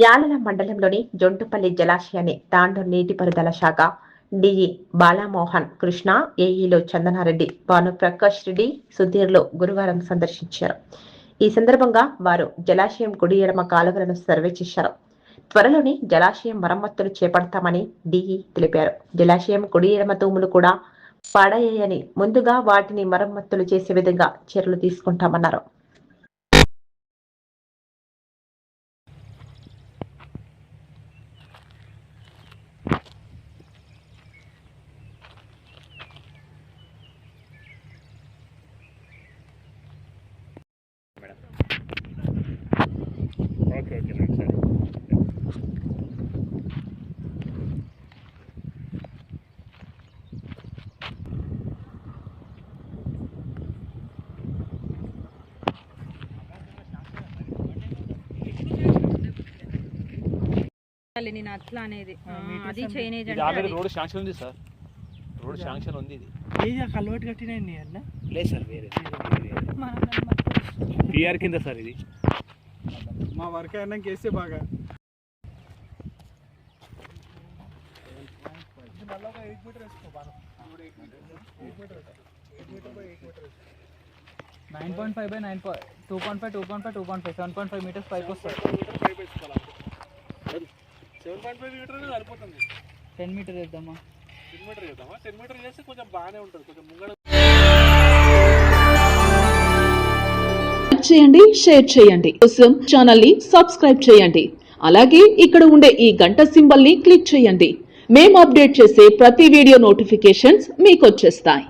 యాలల మండలంలోని జొంటుపల్లి జలాశయాన్ని తాండూరు నీటిపారుదల శాఖ డిఈ బాలమోహన్ కృష్ణ, ఏఈలో చందనారెడ్డి, భానుప్రకాష్ రెడ్డి, సుధీర్లు గురువారం సందర్శించారు. ఈ సందర్భంగా వారు జలాశయం కుడి ఎడమ కాలువలను సర్వే చేశారు. త్వరలోనే జలాశయం మరమ్మతులు చేపడతామని డిఈ తెలిపారు. జలాశయం కుడి ఎడమ తూములు కూడా పాడయ్యాయని, ముందుగా వాటిని మరమ్మతులు చేసే విధంగా చర్యలు తీసుకుంటామన్నారు. ఓకే మేడం, సరే. నేను అట్లా అనేది అది చైనేజ్ ఆల్రెడీ రోడ్ శాంక్షన్ ఉంది సార్, రోడ్ శాంక్షన్ ఉంది. ఇది కల్వర్ట్ కట్టినండి అన్న లేదు సార్, వేరే పిఆర్ కింద సార్. ఇది మా వర్క్ అయినా కేస్తే బాగా 9.5 by 9, 2.5, 2.5, 2.5, 7.5 మీటర్స్ పైకి వస్తుంది. 7.5 మీటర్ సరిపోతుంది. 10 మీటర్ వేద్దామా? 10 మీటర్ చేద్దామా? 10 మీటర్ చేస్తే కొంచెం బాగానే ఉంటుంది. కొంచెం ముంగడ చేయండి, షేర్ చేయండి. కోసం ఛానల్ ని సబ్స్క్రైబ్ చేయండి. అలాగే ఇక్కడ ఉండే ఈ గంట సింబల్ ని క్లిక్ చేయండి. మేము అప్డేట్ చేసే ప్రతి వీడియో నోటిఫికేషన్స్ మీకు వచ్చేస్తాయి.